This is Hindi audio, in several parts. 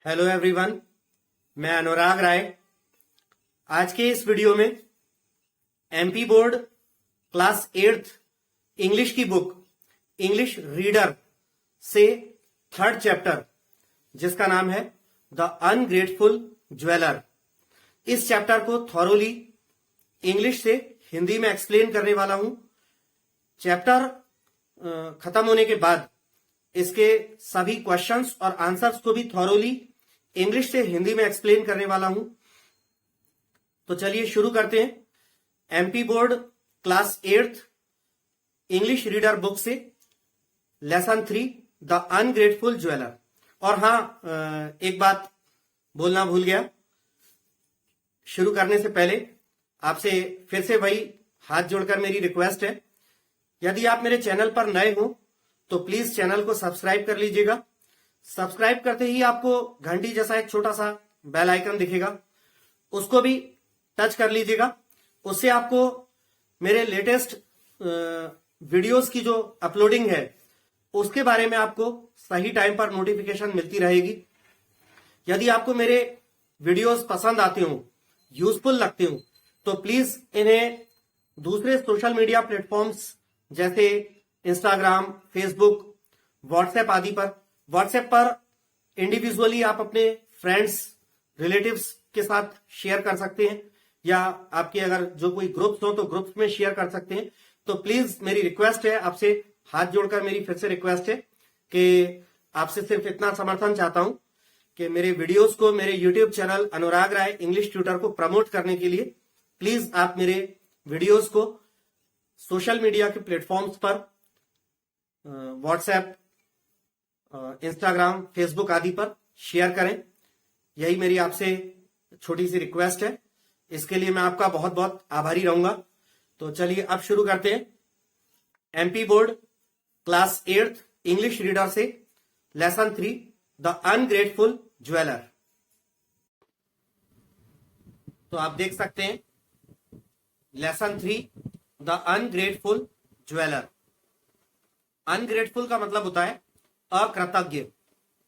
हेलो एवरीवन, मैं अनुराग राय। आज के इस वीडियो में MP board class 8th English की बुक इंग्लिश रीडर से थर्ड चैप्टर जिसका नाम है द अनग्रेटफुल ज्वेलर, इस चैप्टर को थॉरोली इंग्लिश से हिंदी में एक्सप्लेन करने वाला हूं। चैप्टर खत्म होने के बाद इसके सभी क्वेश्चंस और आंसर्स को भी थॉरोली इंग्लिश से हिंदी में एक्सप्लेन करने वाला हूं। तो चलिए शुरू करते हैं। MP board class 8th English reader book से लेसन 3 द अनग्रेटफुल ज्वेलर। और हां, एक बात बोलना भूल गया, शुरू करने से पहले आपसे फिर से वही हाथ जोड़कर मेरी रिक्वेस्ट है, यदि आप मेरे चैनल पर नए हो तो प्लीज चैनल को सब्सक्राइब कर लीजिएगा। सब्सक्राइब करते ही आपको घंटी जैसा एक छोटा सा बेल आइकन दिखेगा, उसको भी टच कर लीजिएगा। उससे आपको मेरे लेटेस्ट वीडियोस की जो अपलोडिंग है उसके बारे में आपको सही टाइम पर नोटिफिकेशन मिलती रहेगी। यदि आपको मेरे वीडियोस पसंद आते हो, यूजफुल लगते हो, तो प्लीज इन्हें दूसरे सोशल मीडिया प्लेटफॉर्म्स जैसे इंस्टाग्राम, फेसबुक, व्हाट्सएप आदि पर, व्हाट्सएप पर इंडिविजुअली आप अपने फ्रेंड्स, रिलेटिव्स के साथ शेयर कर सकते हैं, या आपके अगर जो कोई ग्रुप्स हो तो ग्रुप्स में शेयर कर सकते हैं। तो प्लीज मेरी रिक्वेस्ट है, आपसे हाथ जोड़कर मेरी फिर से रिक्वेस्ट है कि आपसे सिर्फ इतना समर्थन चाहता हूं कि मेरे वीडियोस को, मेरे यूट्यूब चैनल अनुराग राय इंग्लिश ट्यूटर को प्रमोट करने के लिए प्लीज आप मेरे वीडियोस को सोशल मीडिया के प्लेटफॉर्म्स पर, व्हाट्सएप, इंस्टाग्राम, फेसबुक आदि पर शेयर करें। यही मेरी आपसे छोटी सी रिक्वेस्ट है, इसके लिए मैं आपका बहुत बहुत आभारी रहूंगा। तो चलिए अब शुरू करते हैं। MP board class 8th English reader से लेसन 3 द अनग्रेटफुल ज्वेलर। तो आप देख सकते हैं lesson 3 the ungrateful jeweller. Ungrateful का मतलब होता है अकृतज्ञ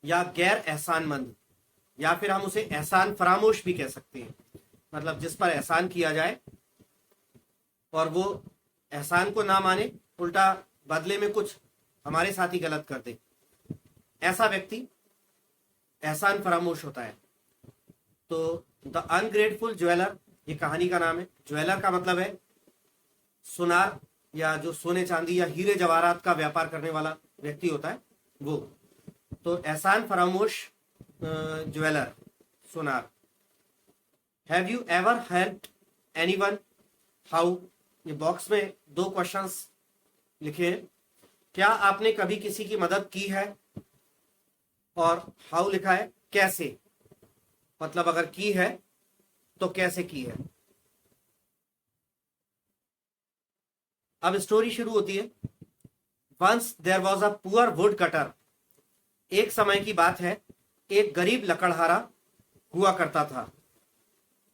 या गैर एहसानमंद, या फिर हम उसे एहसान फरामोश भी कह सकते हैं। मतलब जिस पर एहसान किया जाए और वो एहसान को ना माने, उल्टा बदले में कुछ हमारे साथ ही गलत कर दे, ऐसा व्यक्ति एहसान फरामोश होता है। तो द अनग्रेटफुल ज्वेलर ये कहानी का नाम है। ज्वेलर का मतलब है सुनार, या जो सोने चांदी या हीरे जवाहरात का व्यापार करने वाला व्यक्ति होता है वो। तो एहसान फरामोश ज्वेलर, सुनार। Have you ever helped anyone? How? ये बॉक्स में 2 क्वेश्चंस लिखे हैं। क्या आपने कभी किसी की मदद की है? और हाउ लिखा है कैसे, मतलब अगर की है तो कैसे की है। अब स्टोरी शुरू होती है। Once there was a poor woodcutter. एक समय की बात है, एक गरीब लकड़हारा हुआ करता था।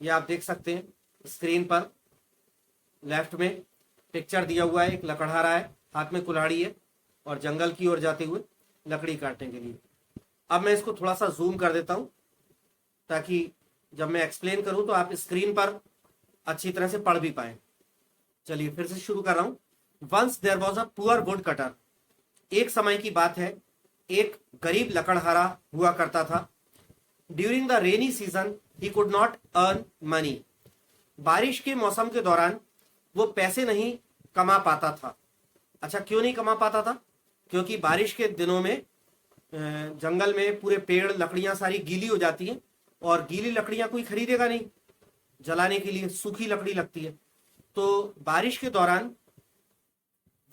ये आप देख सकते हैं स्क्रीन पर, लेफ्ट में पिक्चर दिया हुआ है। एक लकड़हारा है, हाथ में कुल्हाड़ी है और जंगल की ओर जाते हुए लकड़ी काटने के लिए। अब मैं इसको थोड़ा सा जूम कर देता हूं ताकि जब मैं एक्सप्लेन करूं तो आप स्क्रीन पर अच्छी तरह से पढ़ भी पाए। चलिए फिर से शुरू कर रहा हूं। Once there was a poor woodcutter. एक समय की बात है, एक गरीब लकड़हारा हुआ करता था। During the rainy season he could not earn money. बारिश के मौसम के दौरान वो पैसे नहीं कमा पाता था। अच्छा, क्यों नहीं कमा पाता था? क्योंकि बारिश के दिनों में जंगल में पूरे पेड़, लकड़ियां सारी गीली हो जाती हैं, और गीली लकड़ियां कोई खरीदेगा नहीं जलाने के लिए, सूखी लकड़ी लगती है। तो बारिश के दौरान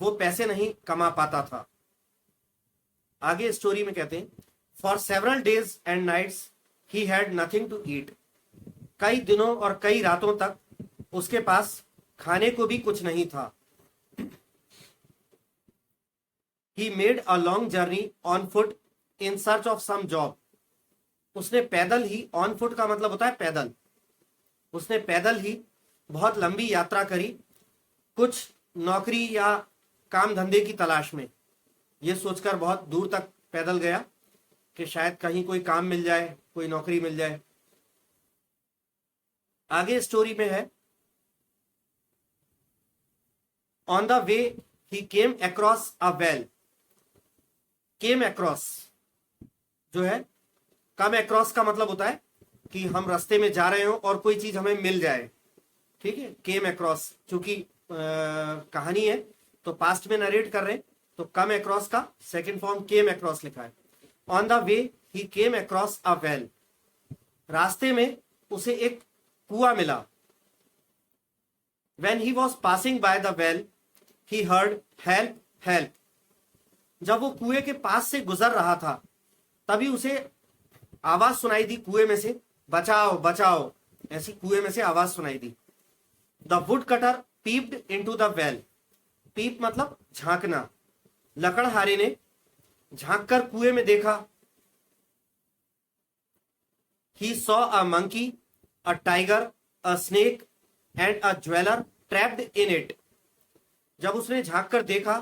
वो पैसे नहीं कमा पाता था। आगे स्टोरी में कहते हैं, for several days and nights he had nothing to eat. कई दिनों और कई रातों तक उसके पास खाने को भी कुछ नहीं था। He made a long journey on foot in search of some job. उसने पैदल ही, ऑन फुट का मतलब होता है पैदल, उसने पैदल ही बहुत लंबी यात्रा करी कुछ नौकरी या काम धंधे की तलाश में। यह सोचकर बहुत दूर तक पैदल गया कि शायद कहीं कोई काम मिल जाए, कोई नौकरी मिल जाए। आगे स्टोरी में है, on the way he came across a well. Came across जो है, कम अक्रॉस का मतलब होता है कि हम रास्ते में जा रहे हो और कोई चीज हमें मिल जाए, ठीक है। केम अक्रॉस चूंकि कहानी है तो पास्ट में नरेट कर रहे हैं, तो कम अक्रॉस का सेकंड फॉर्म केम अक्रॉस लिखा है। On the way he came across a well, रास्ते में उसे एक कुआं मिला। When he was passing by the well, he heard help, help. जब वो कुएं के पास से गुजर रहा था तभी उसे आवाज सुनाई दी कुएं में से, बचाओ बचाओ, ऐसी कुएं में से आवाज सुनाई दी। The woodcutter peeped into the well. Peep मतलब झांकना। लकड़हारे ने झांक कर कुएं में देखा। He saw a monkey, a tiger, a snake and a jeweller trapped in it. जब उसने झांक कर देखा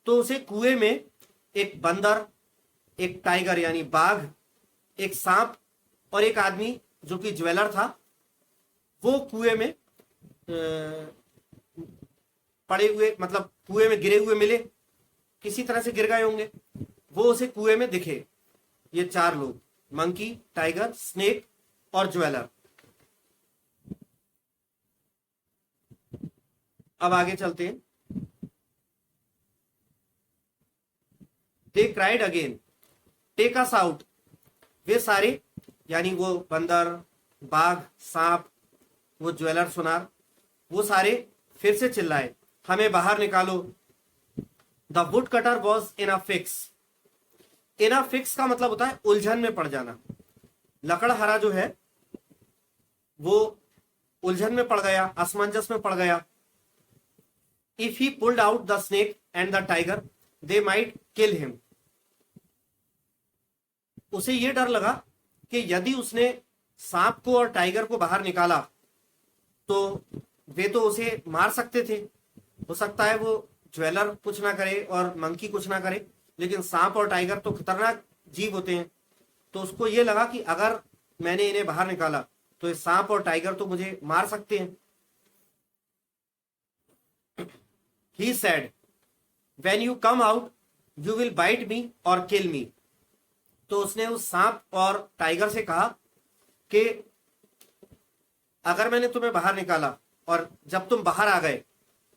तो उसे कुएं में एक बंदर, एक टाइगर यानी बाघ, एक सांप और एक आदमी जो कि ज्वेलर था, वो कुएं में पड़े हुए, मतलब कुएं में गिरे हुए मिले, किसी तरह से गिर गए होंगे, वो उसे कुएं में दिखे। ये चार लोग, मंकी, टाइगर, स्नेक और ज्वेलर। अब आगे चलते हैं। They cried again, take us out. वे सारे यानी वो बंदर, बाघ, सांप, वो ज्वेलर, सुनार, वो सारे फिर से चिल्लाए, हमें बाहर निकालो। The woodcutter was in a fix. In a fix का मतलब होता है उलझन में पड़ जाना। लकड़हारा जो है वो उलझन में पड़ गया, असमंजस में पड़ गया। If he pulled out the snake and the tiger they might kill him. उसे यह डर लगा कि यदि उसने सांप को और टाइगर को बाहर निकाला तो वे तो उसे मार सकते थे। हो सकता है वो ज्वेलर कुछ ना करे और मंकी कुछ ना करे, लेकिन सांप और टाइगर तो खतरनाक जीव होते हैं। तो उसको ये लगा कि अगर मैंने इन्हें बाहर निकाला तो ये सांप और टाइगर तो मुझे मार सकते हैं। He said, when you come out, you will bite me or kill me. तो उसने उस सांप और टाइगर से कहा कि अगर मैंने तुम्हें बाहर निकाला और जब तुम बाहर आ गए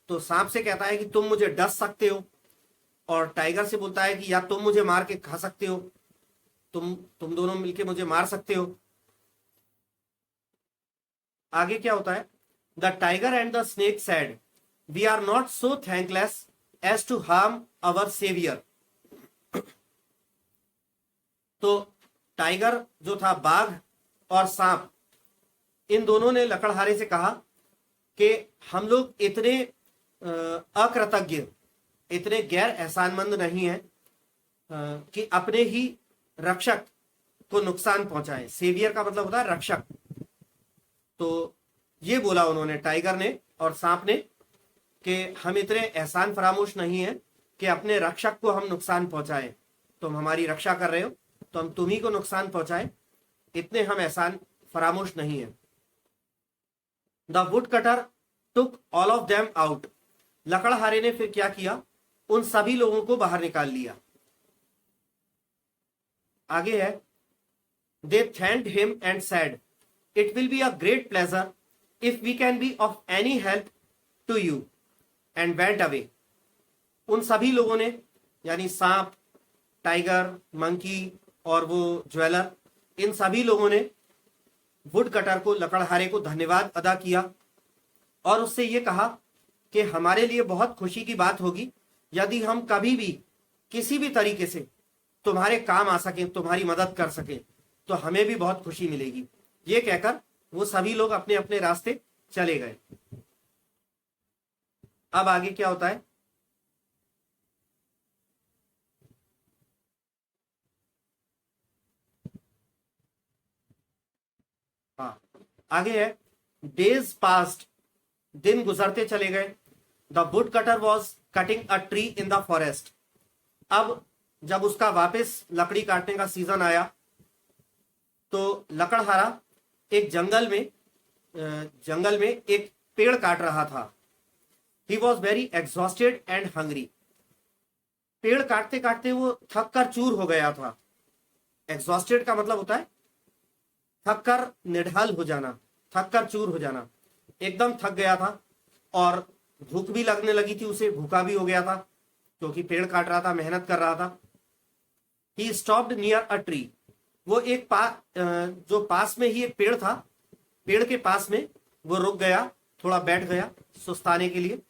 तो सांप से कहता है कि तुम मुझे डस सकते हो, और टाइगर से बोलता है कि या तुम मुझे मार के खा सकते हो, तुम दोनों मिलके मुझे मार सकते हो। आगे क्या होता है? The tiger and the snake said, we are not so thankless as to harm our saviour. तो टाइगर जो था, बाघ और सांप, इन दोनों ने लकड़हारे से कहा कि हम लोग इतने अकृतज्ञ, इतने गैर एहसानमंद नहीं है कि अपने ही रक्षक को नुकसान पहुंचाए। सेवियर का मतलब होता है रक्षक। तो ये बोला उन्होंने, टाइगर ने और सांप ने, कि हम इतने एहसान फरामोश नहीं है कि अपने रक्षक को हम नुकसान पहुंचाए। तुम हमारी रक्षा कर रहे हो तो हम तुम्ही को नुकसान पहुंचाए, इतने हम एहसान फरामोश नहीं है। The woodcutter took all of them out. लकड़हारे ने फिर क्या किया? उन सभी लोगों को बाहर निकाल लिया। आगे है, they thanked him and said, it will be a great pleasure if we can be of any help to you, and went away. उन सभी लोगों ने, यानी सांप, टाइगर, मंकी और वो ज्वेलर, इन सभी लोगों ने वुड कटर को, लकड़हारे को धन्यवाद अदा किया और उससे ये कहा कि हमारे लिए बहुत खुशी की बात होगी यदि हम कभी भी किसी भी तरीके से तुम्हारे काम आ सके, तुम्हारी मदद कर सके, तो हमें भी बहुत खुशी मिलेगी। ये कहकर वो सभी लोग अपने अपने रास्ते चले गए। अब आगे क्या होता है? हाँ, आगे है, डेज पास्ट, दिन गुजरते चले गए। The woodcutter was cutting a tree in the forest. अब जब उसका वापस लकड़ी काटने का सीजन आया तो लकड़हारा एक जंगल में एक पेड़ काट रहा था। He was very exhausted and hungry. पेड़ काटते काटते वो थक कर चूर हो गया था। एग्जॉस्टेड का मतलब होता है थक कर निढाल हो जाना, थक कर चूर हो जाना। एकदम थक गया था और भूख भी लगने लगी थी उसे, भूखा भी हो गया था क्योंकि पेड़ काट रहा था, मेहनत कर रहा था। He stopped near a tree. वो एक जो पास में ही एक पेड़ था, पेड़ के पास में वो रुक गया, थोड़ा बैठ गया सुस्ताने के लिए।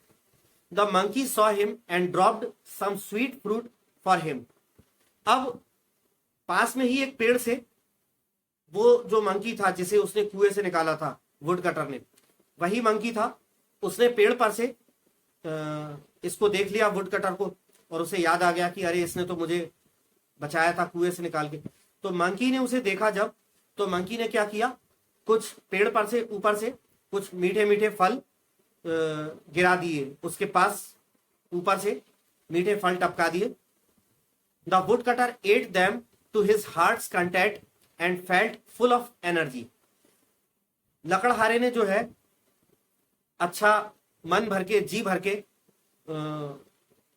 The monkey saw him and dropped some sweet fruit for him. अब पास में ही एक पेड़ से वो जो मंकी था जिसे उसने कुएं से निकाला था वुड कटर ने, वही मंकी था। उसने पेड़ पर से इसको देख लिया वुड कटर को, और उसे याद आ गया कि अरे इसने तो मुझे बचाया था कुएं से निकाल के। तो मंकी ने उसे देखा जब, तो मंकी ने क्या किया, कुछ पेड़ पर से ऊपर से कुछ मीठे मीठे फल गिरा दिए उसके पास, ऊपर से मीठे फल टपका दिए। The woodcutter ate them to his heart's content and felt full of energy. लकड़हारे ने जो है अच्छा मन भर के, जी भर के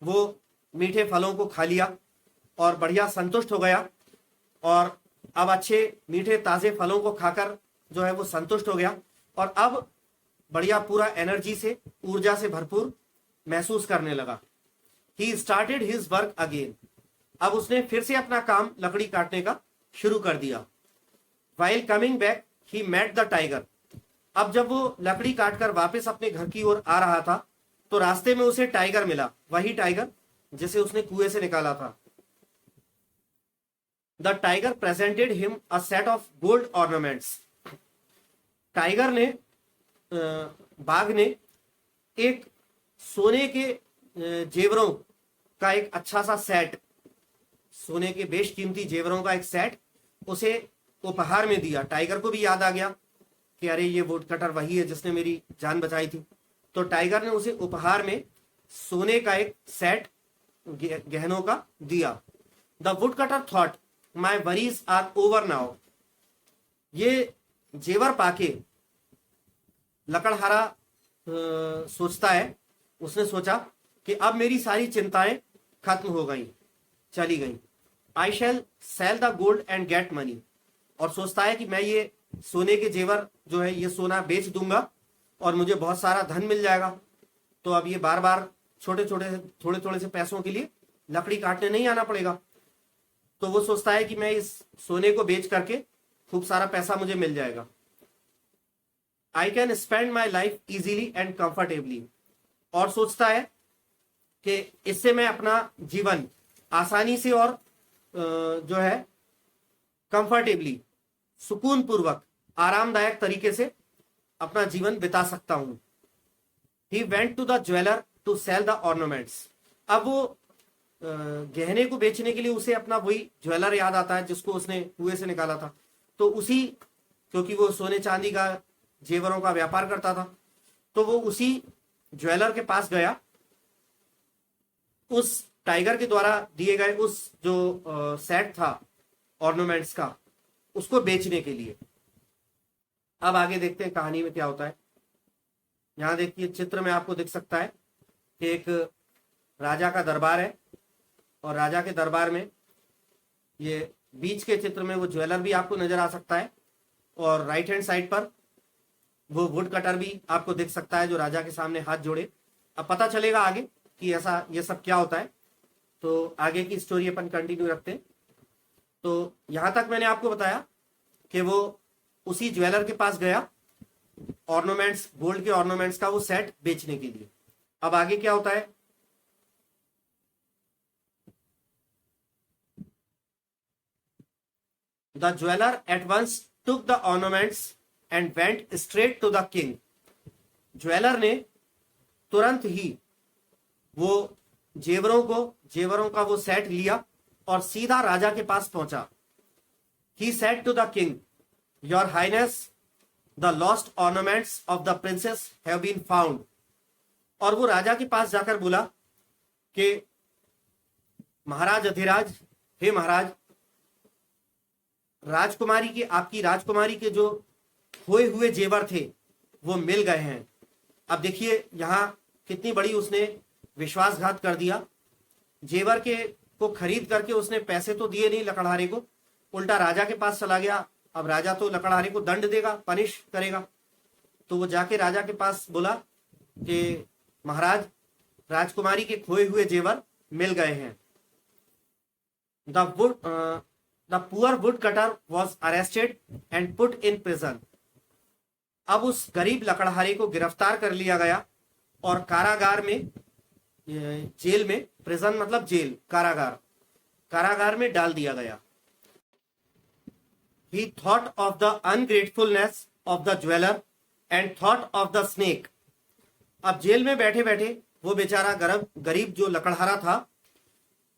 वो मीठे फलों को खा लिया और बढ़िया संतुष्ट हो गया, और अब अच्छे मीठे ताजे फलों को खाकर जो है वो संतुष्ट हो गया, और अब बढ़िया पूरा एनर्जी से, ऊर्जा से भरपूर महसूस करने लगा। He started his work again. अब उसने फिर से अपना काम लकड़ी काटने का शुरू कर दिया। While coming back he met the tiger. अब जब वो लकड़ी काटकर वापस अपने घर की ओर आ रहा था तो रास्ते में उसे टाइगर मिला, वही टाइगर जिसे उसने कुएं से निकाला था। The tiger presented him a set of gold ornaments. Tiger ने, बाघ ने एक सोने के जेवरों का एक अच्छा सा सेट, सोने के बेशकीमती जेवरों का एक सेट उसे उपहार में दिया। टाइगर को भी याद आ गया कि अरे ये वुड कटर वही है जिसने मेरी जान बचाई थी। तो टाइगर ने उसे उपहार में सोने का एक सेट गहनों का दिया। The woodcutter thought my worries are over now. ये जेवर पाके लकड़हारा सोचता है, उसने सोचा कि अब मेरी सारी चिंताएं खत्म हो गई, चली गई। I shall sell the gold and get money. और सोचता है कि मैं ये सोने के जेवर जो है ये सोना बेच दूंगा और मुझे बहुत सारा धन मिल जाएगा। तो अब ये बार बार छोटे छोटे थोड़े थोड़े से पैसों के लिए लकड़ी काटने नहीं आना पड़ेगा। तो वो सोचता है कि मैं इस सोने को बेच करके खूब सारा पैसा मुझे मिल जाएगा। I can spend my life easily and comfortably. और सोचता है कि इससे मैं अपना जीवन आसानी से और जो है कंफर्टेबली, सुकून पूर्वक, आरामदायक तरीके से अपना जीवन बिता सकता हूं। He went to the jeweller to sell the ornaments. अब वो गहने को बेचने के लिए उसे अपना वही ज्वेलर याद आता है जिसको उसने कुएं से निकाला था। तो उसी, क्योंकि वो सोने चांदी का जेवरों का व्यापार करता था, तो वो उसी ज्वेलर के पास गया, उस टाइगर के द्वारा दिए गए उस जो सेट था ऑर्नामेंट्स का, उसको बेचने के लिए। अब आगे देखते हैं कहानी में क्या होता है। यहां देखिए चित्र में आपको दिख सकता है कि एक राजा का दरबार है, और राजा के दरबार में ये बीच के चित्र में वो ज्वेलर भी आपको नजर आ सकता है, और राइट हैंड साइड पर वो वुड कटर भी आपको दिख सकता है जो राजा के सामने हाथ जोड़े। अब पता चलेगा आगे कि ऐसा ये सब क्या होता है। तो आगे की स्टोरी अपन कंटिन्यू रखते हैं। तो यहां तक मैंने आपको बताया कि वो उसी ज्वेलर के पास गया ऑर्नामेंट्स, गोल्ड के ऑर्नामेंट्स का वो सेट बेचने के लिए। अब आगे क्या होता है। The jeweller at once took the ornaments and went straight to the king. Jeweller ने तुरंत ही वो जेवरों का वो सेट लिया और सीधा राजा के पास पहुंचा। He said to the king, your highness, the lost ornaments of the princess have been found. और वो राजा के पास जाकर बोला कि महाराज अधिराज, हे महाराज, राजकुमारी के, आपकी राजकुमारी के जो खोए हुए जेवर थे वो मिल गए हैं। अब देखिए यहां कितनी बड़ी उसने विश्वासघात कर दिया। जेवर के को खरीद करके उसने पैसे तो दिए नहीं लकड़हारे को, उल्टा राजा के पास चला गया। अब राजा तो लकड़हारे को दंड देगा, पनिश करेगा। तो वो जाके राजा के पास बोला कि महाराज, राजकुमारी के खोए हुए जेवर मिल गए हैं। The poor woodcutter was arrested and put in prison. अब उस गरीब लकड़हारे को गिरफ्तार कर लिया गया और कारागार में, जेल में, प्रिजन मतलब जेल, कारागार, कारागार में डाल दिया गया। He thought of the ungratefulness of the jeweler and thought of the snake. अब जेल में बैठे बैठे वो बेचारा गरीब जो लकड़हारा था,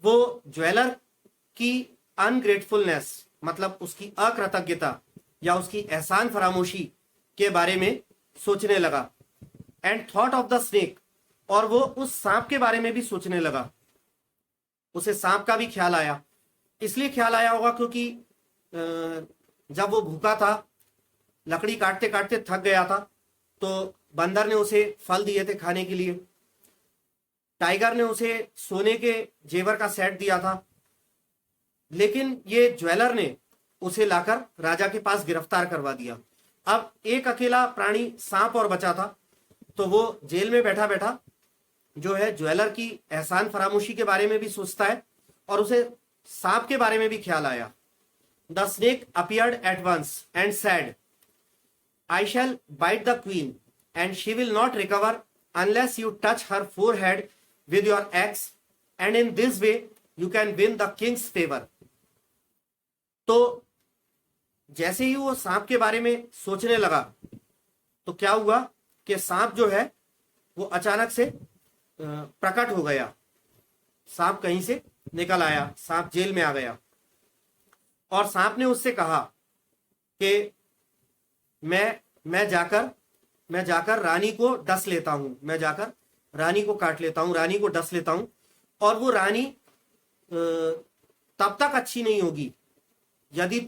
वो ज्वेलर की अनग्रेटफुलनेस मतलब उसकी अकृतज्ञता या उसकी एहसान फरामोशी के बारे में सोचने लगा। And thought of the snake, और वो उस सांप के बारे में भी सोचने लगा। उसे सांप का भी ख्याल आया। इसलिए ख्याल आया होगा क्योंकि जब वो भूखा था, लकड़ी काटते काटते थक गया था, तो बंदर ने उसे फल दिए थे खाने के लिए, टाइगर ने उसे सोने के जेवर का सेट दिया था, लेकिन ये ज्वेलर ने उसे लाकर राजा के पास गिरफ्तार करवा दिया। अब एक अकेला प्राणी सांप और बचा था, तो वो जेल में बैठा बैठा जो है ज्वेलर की एहसान फरामोशी के बारे में भी सोचता है और उसे सांप के बारे में भी ख्याल आया। The snake appeared at once and said, I shall bite the queen and she will not recover unless you touch her forehead with your axe and in this way you can win the king's favor। तो जैसे ही वो सांप के बारे में सोचने लगा तो क्या हुआ कि सांप जो है वो अचानक से प्रकट हो गया। सांप कहीं से निकल आया, सांप जेल में आ गया और सांप ने उससे कहा कि मैं जाकर रानी को डस लेता हूं, मैं जाकर रानी को काट लेता हूं, रानी को डस लेता हूं, और वो रानी तब तक अच्छी नहीं होगी यदि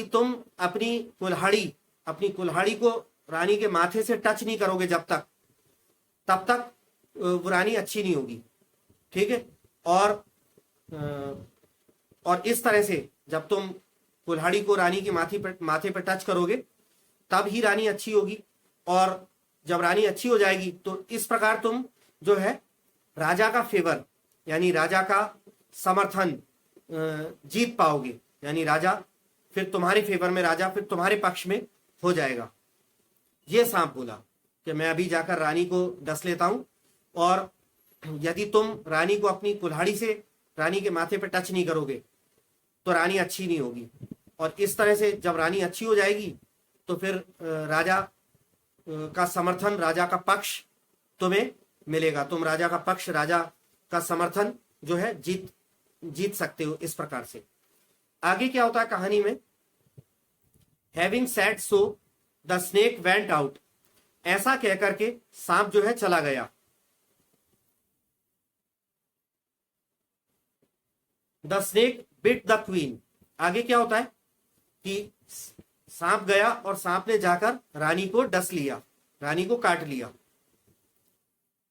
तुम अपनी कुल्हाड़ी को रानी के माथे से टच नहीं करोगे, तब तक वो रानी अच्छी नहीं होगी। ठीक है, और इस तरह से जब तुम कुल्हाड़ी को रानी के माथे पर टच करोगे तब ही रानी अच्छी होगी, और जब रानी अच्छी हो जाएगी तो इस प्रकार तुम जो है राजा का फेवर यानी राजा का समर्थन जीत पाओगे, यानी राजा फिर तुम्हारे फेवर में, राजा फिर तुम्हारे पक्ष में हो जाएगा। ये सांप बोला कि मैं अभी जाकर रानी को डस लेता हूं, और यदि तुम रानी को अपनी कुल्हाड़ी से रानी के माथे पर टच नहीं करोगे तो रानी अच्छी नहीं होगी, और इस तरह से जब रानी अच्छी हो जाएगी तो फिर राजा का समर्थन, राजा का पक्ष तुम्हें मिलेगा, तुम राजा का पक्ष, राजा का समर्थन जो है जीत सकते हो। इस प्रकार से आगे क्या होता है कहानी में, having said so the snake went out, ऐसा कहकर के सांप जो है चला गया। The snake bit the queen, आगे क्या होता है कि सांप गया और सांप ने जाकर रानी को डस लिया, रानी को काट लिया।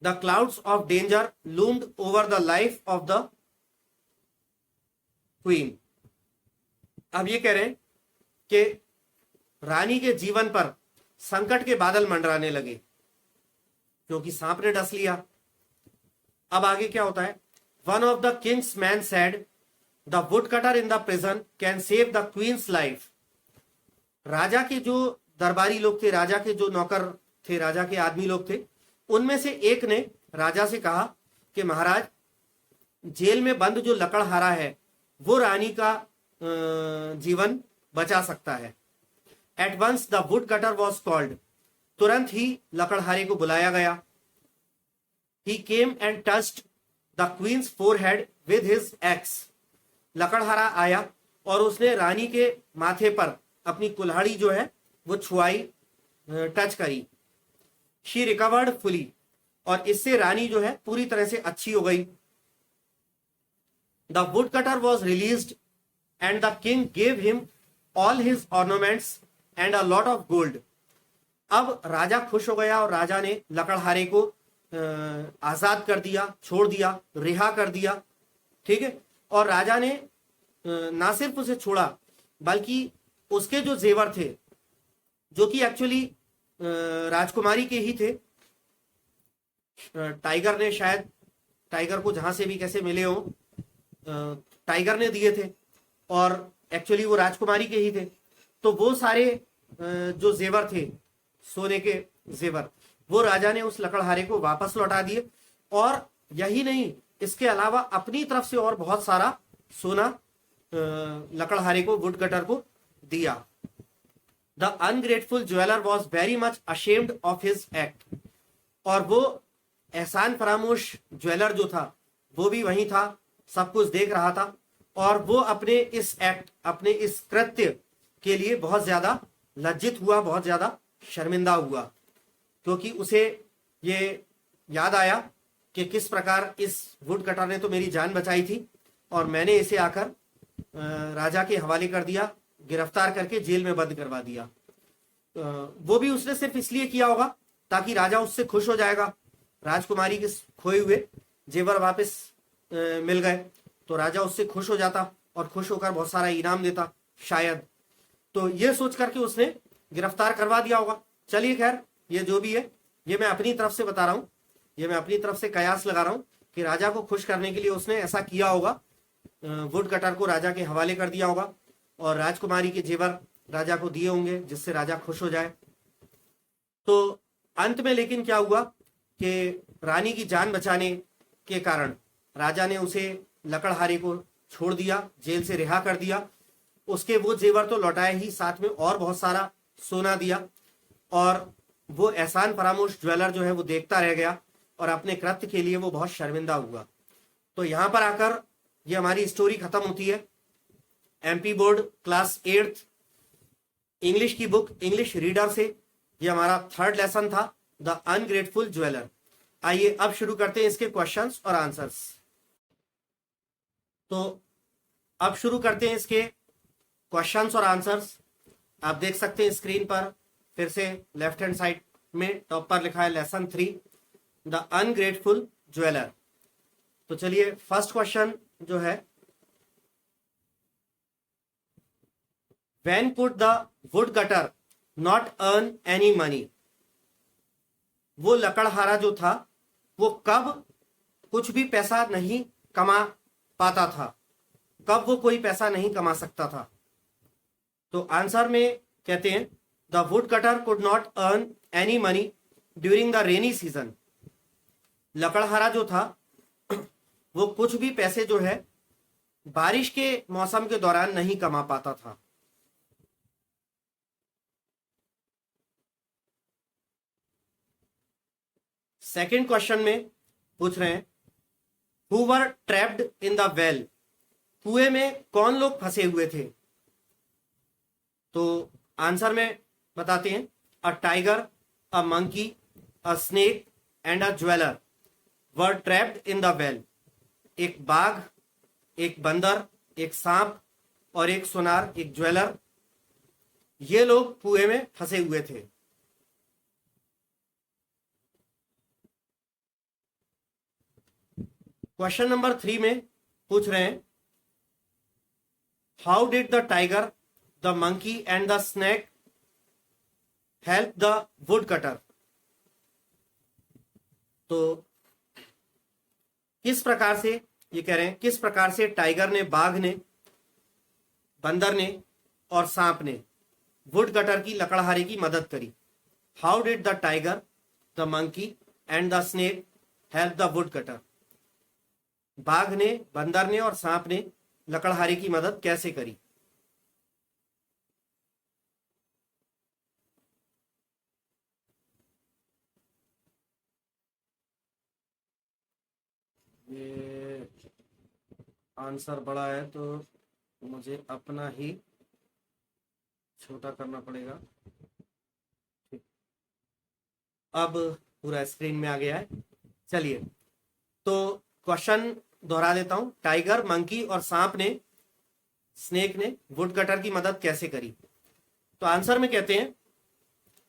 The clouds of danger loomed over the life of the queen. अब ये कह रहे हैं कि रानी के जीवन पर संकट के बादल मंडराने लगे क्योंकि सांप ने डस लिया। अब आगे क्या होता है, one of the king's man said the woodcutter in the prison can save the queen's life. राजा के जो दरबारी लोग थे, राजा के जो नौकर थे, राजा के आदमी लोग थे, उनमें से एक ने राजा से कहा कि महाराज, जेल में बंद जो लकड़हारा है वो रानी का जीवन बचा सकता है। At once the woodcutter was called, तुरंत ही लकड़हारे को बुलाया गया। He came and touched the queen's forehead with his axe, लकड़हारा आया और उसने रानी के माथे पर अपनी कुल्हाड़ी जो है वो छुआई, टच करी। शी रिकवर्ड फुली, और इससे रानी जो है पूरी तरह से अच्छी हो गई। The woodcutter was released and the king gave him all his ornaments and a lot of gold. अब राजा खुश हो गया और राजा ने लकड़हारे को आजाद कर दिया, छोड़ दिया, रिहा कर दिया। ठीक है। और राजा ने ना सिर्फ उसे छोड़ा बल्कि उसके जो जेवर थे, जो कि एक्चुअली राजकुमारी के ही थे, टाइगर ने शायद, टाइगर को जहां से भी कैसे मिले हो, टाइगर ने दिए थे और एक्चुअली वो राजकुमारी के ही थे। तो वो सारे जो जेवर थे, सोने के जेवर, वो राजा ने उस लकड़हारे को वापस लौटा दिए। और यही नहीं, इसके अलावा अपनी तरफ से और बहुत सारा सोना लकड़हारे को, वुड कटर को दिया। The ungrateful jeweller was very much ashamed of his act. और वो एहसान फरामोश ज्वेलर जो था वो भी वहीं था, सब कुछ देख रहा था, और वो अपने इस एक्ट, अपने इस कृत्य के लिए बहुत ज्यादा लज्जित हुआ, बहुत ज्यादा शर्मिंदा हुआ, क्योंकि उसे ये याद आया कि किस प्रकार इस वुड कटर ने तो मेरी जान बचाई थी और मैंने इसे आकर राजा के हवाले कर दिया, गिरफ्तार करके जेल में बंद करवा दिया। वो भी उसने सिर्फ इसलिए किया होगा ताकि राजा उससे खुश हो जाएगा, राजकुमारी के खोए हुए जेवर वापस मिल गए तो राजा उससे खुश हो जाता और खुश होकर बहुत सारा इनाम देता शायद। तो ये सोच करके उसने गिरफ्तार करवा दिया होगा। चलिए खैर, ये जो भी है, ये मैं अपनी तरफ से बता रहा हूं, ये मैं अपनी तरफ से कयास लगा रहा हूं कि राजा को खुश करने के लिए उसने ऐसा किया होगा, वुड कटर को राजा के हवाले कर दिया होगा और राजकुमारी के जेवर राजा को दिए होंगे जिससे राजा खुश हो जाए। तो अंत में लेकिन क्या हुआ कि रानी की जान बचाने के कारण राजा ने उसे लकड़हारे को छोड़ दिया, जेल से रिहा कर दिया। उसके वो जेवर तो लौटाए ही, साथ में और बहुत सारा सोना दिया, और वो एहसान फरामोश ज्वेलर जो है वो देखता रह गया और अपने कृत्य के लिए वो बहुत शर्मिंदा हुआ। तो यहां पर आकर ये हमारी स्टोरी खत्म होती है। MP board class 8th English की बुक इंग्लिश रीडर से ये हमारा थर्ड लेसन था, द अनग्रेटफुल ज्वेलर। आइए अब शुरू करते हैं इसके क्वेश्चंस और आंसर्स। तो अब शुरू करते हैं इसके क्वेश्चंस और आंसर्स। आप देख सकते हैं स्क्रीन पर फिर से लेफ्ट हैंड साइड में टॉप पर लिखा है लेसन 3, द अनग्रेटफुल ज्वेलर। तो चलिए फर्स्ट क्वेश्चन जो है, when could the wood cutter not earn any money. वो लकड़हारा जो था वो कब कुछ भी पैसा नहीं कमा पाता था, कब वो कोई पैसा नहीं कमा सकता था। तो आंसर में कहते हैं the woodcutter could not earn any money during the rainy season. लकड़हारा जो था वो कुछ भी पैसे जो है बारिश के मौसम के दौरान नहीं कमा पाता था। सेकंड क्वेश्चन में पूछ रहे हैं who were trapped in the well. कुएं में कौन लोग फंसे हुए थे। तो आंसर में बताते हैं अ tiger, a monkey, a snake and a jeweller were trapped in the well. एक बाघ, एक बंदर, एक सांप और एक सोनार, एक ज्वेलर, ये लोग कुएं में फंसे हुए थे। क्वेश्चन नंबर 3 में पूछ रहे हैं how did the tiger, the monkey and the snake help the wood cutter. तो किस प्रकार से, ये कह रहे हैं किस प्रकार से टाइगर ने, बाघ ने, बंदर ने और सांप ने वुड कटर की लकड़हारे की मदद करी। How did the tiger, the monkey and the snake help the wood cutter. बाघ ने, बंदर ने और सांप ने लकड़हारे की मदद कैसे करी। ये आंसर बड़ा है तो मुझे अपना ही छोटा करना पड़ेगा। ठीक, अब पूरा स्क्रीन में आ गया है। चलिए, तो क्वेश्चन दोहरा देता हूं, टाइगर, मंकी और स्नेक ने वुड कटर की मदद कैसे करी। तो आंसर में कहते हैं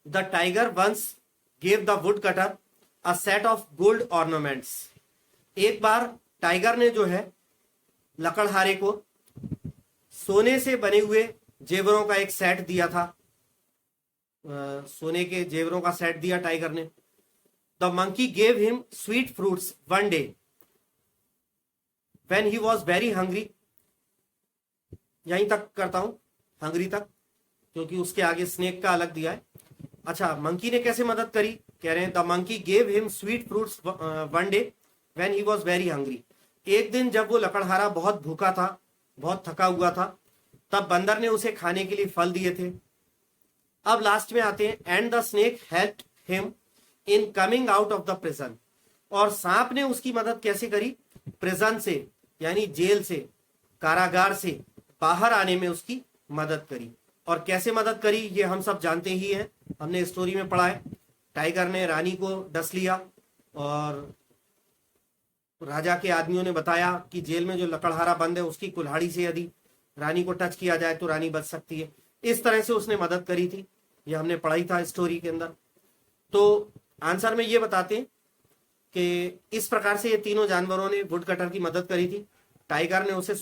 the tiger once gave the woodcutter a set of gold ornaments. एक बार टाइगर ने जो है लकड़हारे को सोने से बने हुए जेवरों का एक सेट दिया था। सोने के जेवरों का सेट दिया टाइगर ने। The monkey gave him sweet fruits one day when he was very hungry. यहीं तक करता हूं, हंग्री तक, क्योंकि उसके आगे स्नेक का अलग दिया है। अच्छा, मंकी ने कैसे मदद करी, कह रहे हैं the monkey gave him sweet fruits one day when he was very hungry. एक दिन जब वो लकड़हारा बहुत भूखा था, बहुत थका हुआ था, तब बंदर ने उसे खाने के लिए फल दिए थे। अब लास्ट में आते हैं and the snake helped him in coming out of the prison. और सांप ने उसकी मदद कैसे करी, प्रिजन से यानी जेल से, कारागार से बाहर आने में उसकी मदद करी। और कैसे मदद करी ये हम सब जानते ही हैं, हमने स्टोरी में पढ़ा है। टाइगर ने रानी को डस लिया और राजा के आदमियों ने बताया कि जेल में जो लकड़हारा बंद है उसकी कुल्हाड़ी से यदि रानी को टच किया जाए तो रानी बच सकती है। इस तरह से उसने मदद करी थी, ये हमने पढ़ाई था स्टोरी के अंदर। तो आंसर में ये बताते हैं कि इस प्रकार से ये तीनों जानवरों ने वुड कटर की मदद करी थी। टाइगर ने उसे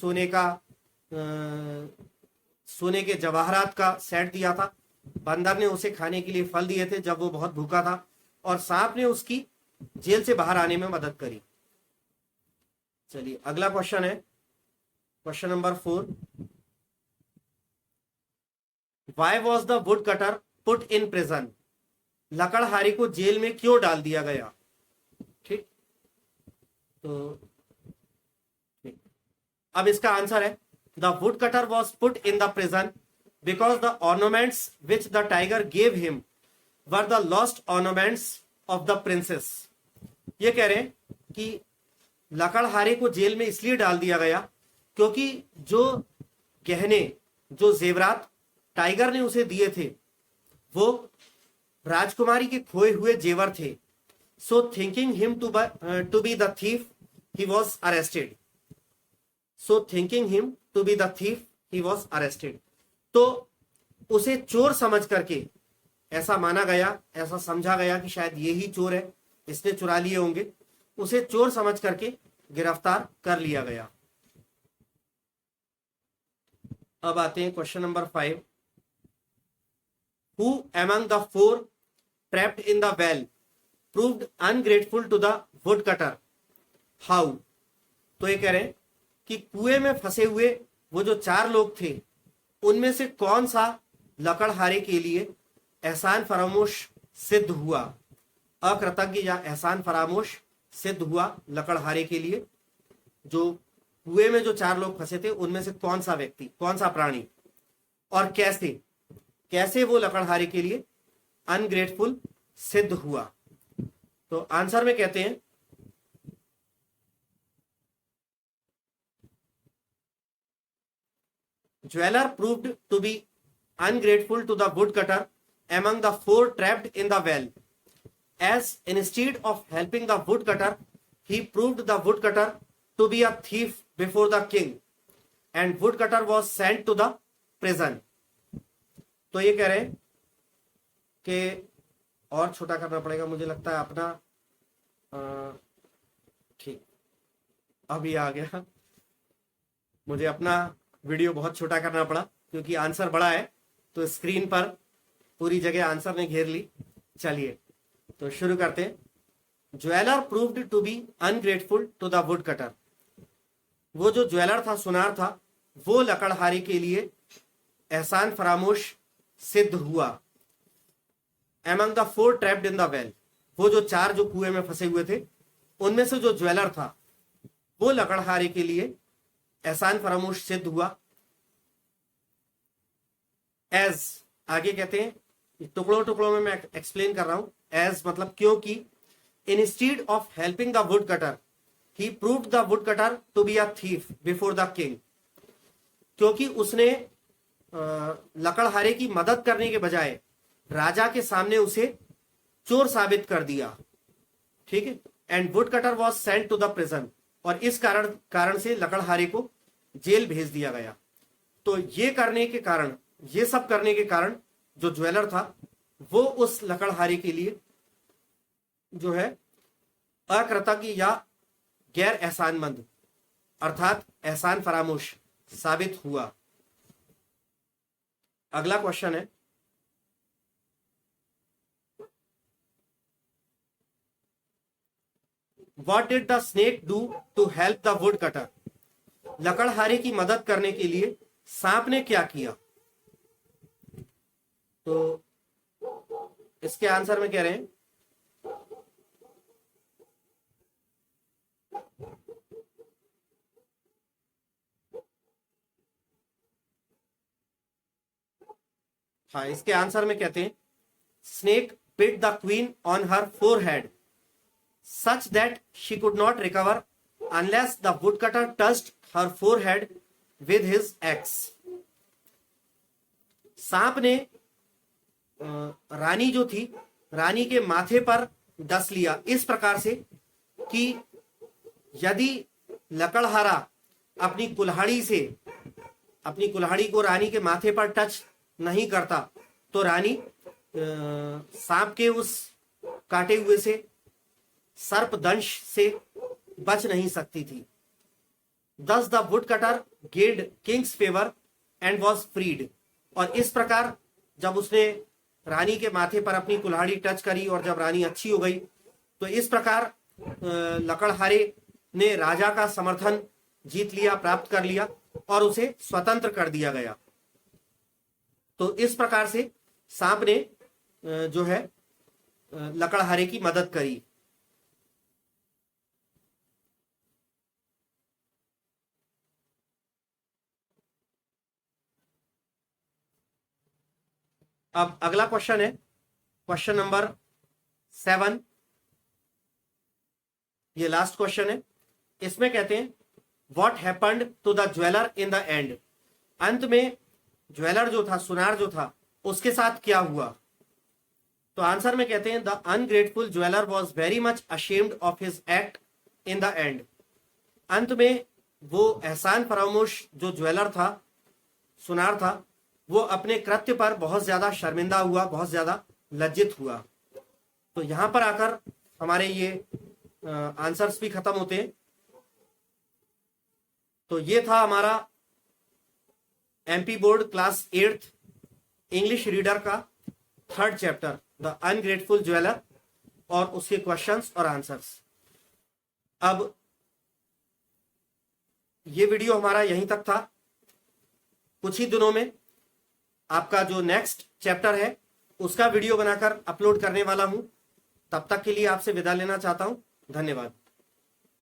सोने के जवाहरात का सेट दिया था। बंदर ने उसे खाने के लिए फल दिए थे जब वो बहुत भूखा था। और सांप ने उसकी जेल से बाहर आने में मदद करी। चलिए अगला क्वेश्चन है, question number 4। Why was the woodcutter put in prison. लकड़हारे को जेल में क्यों डाल दिया गया। ठीक, तो अब इसका आंसर है the woodcutter was put in the prison because the ornaments which the tiger gave him were the lost ornaments of the princess. ये कह रहे हैं कि लकड़हारे को जेल में इसलिए डाल दिया गया क्योंकि जो गहने, जो जेवरात टाइगर ने उसे दिए थे वो राजकुमारी के खोए हुए जेवर थे। So thinking him to be the thief he was arrested. So thinking him to be the thief he was arrested. तो उसे चोर समझ करके ऐसा माना गया, ऐसा समझा गया कि शायद ये ही चोर है, इसने चुरा लिए होंगे। उसे चोर समझ करके गिरफ्तार कर लिया गया। अब आते हैं question number 5। Who among the 4 trapped in the well proved ungrateful to the woodcutter? How? तो ये कह रहे हैं कि कुएं में फंसे हुए वो जो 4 लोग थे उनमें से कौन सा लकड़हारे के लिए एहसान फरामोश सिद्ध हुआ, अकृतज्ञ या एहसान फरामोश सिद्ध हुआ लकड़हारे के लिए। जो कुएं में जो 4 लोग फंसे थे उनमें से कौन सा व्यक्ति, कौन सा प्राणी, और कैसे वो लकड़हारे के लिए अनग्रेटफुल सिद्ध हुआ। तो आंसर में कहते हैं jeweller proved to be ungrateful to the woodcutter among the 4 trapped in the well, as instead of helping the woodcutter he proved the woodcutter to be a thief before the king and woodcutter was sent to the prison। तो ये कह रहे हैं कि और छोटा करना पड़ेगा, मुझे लगता है अपना, ठीक अभी आ गया, मुझे अपना वीडियो बहुत छोटा करना पड़ा क्योंकि आंसर बड़ा है तो स्क्रीन पर पूरी जगह आंसर ने घेर ली। चलिए तो शुरू करते हैं। Jeweller proved to be ungrateful to the woodcutter. वो जो ज्वेलर था, सुनार था, वो लकड़हारे के लिए एहसान फरामोश सिद्ध हुआ। Among the 4 trapped in the well, वो जो 4 जो कुएं में फंसे हुए थे उनमें से जो ज्वेलर था वो लकड़हारे के लिए एहसान फरामोश सिद्ध हुआ। एज आगे कहते हैं, टुकड़ों टुकड़ों में मैं एक्सप्लेन कर रहा हूं। एज मतलब क्योंकि instead of helping the woodcutter he proved the woodcutter to be a thief before the king. क्योंकि उसने लकड़हारे की मदद करने के बजाय राजा के सामने उसे चोर साबित कर दिया। ठीक है। And woodcutter was sent to the prison, और इस कारण से लकड़हारे को जेल भेज दिया गया। तो ये सब करने के कारण जो ज्वेलर था वो उस लकड़हारे के लिए जो है अकृतज्ञ या गैर एहसानमंद अर्थात एहसान फरामोश साबित हुआ। अगला क्वेश्चन है, What did the snake do to help the woodcutter? लकड़हारे की मदद करने के लिए सांप ने क्या किया? तो इसके आंसर में कह रहे हैं हाँ, इसके आंसर में कहते हैं snake bit the queen on her forehead such that she could not recover unless the woodcutter touched her forehead with his axe. सांप ने रानी जो थी, रानी के माथे पर डस लिया इस प्रकार से कि यदि लकड़हारा अपनी कुल्हाड़ी को रानी के माथे पर टच नहीं करता तो रानी सांप के उस काटे हुए से सर्प दंश से बच नहीं सकती थी। Thus the woodcutter gained king's favor and was freed. और इस प्रकार जब उसने रानी के माथे पर अपनी कुल्हाड़ी टच करी और जब रानी अच्छी हो गई तो इस प्रकार लकड़हारे ने राजा का समर्थन जीत लिया, प्राप्त कर लिया और उसे स्वतंत्र कर दिया गया। तो इस प्रकार से सांप ने जो है लकड़हारे की मदद करी। अब अगला क्वेश्चन है क्वेश्चन नंबर 7। ये लास्ट क्वेश्चन है। इसमें कहते हैं what happened to the jeweller in the end. अंत में ज्वेलर जो था, सुनार जो था, उसके साथ क्या हुआ? तो आंसर में कहते हैं the ungrateful jeweller was very much ashamed of his act in the end. अंत में वो एहसान फरामोश जो ज्वेलर था, सुनार था, वो अपने कृत्य पर बहुत ज्यादा शर्मिंदा हुआ, बहुत ज्यादा लज्जित हुआ। तो यहां पर आकर हमारे ये आंसर्स भी खत्म होते हैं। तो ये था हमारा MP board class 8th English reader का 3rd chapter the ungrateful jeweller और उसके क्वेश्चंस और आंसर्स। अब ये वीडियो हमारा यहीं तक था। कुछ ही दिनों में आपका जो नेक्स्ट चैप्टर है उसका वीडियो बनाकर अपलोड करने वाला हूं। तब तक के लिए आपसे विदा लेना चाहता हूं। धन्यवाद।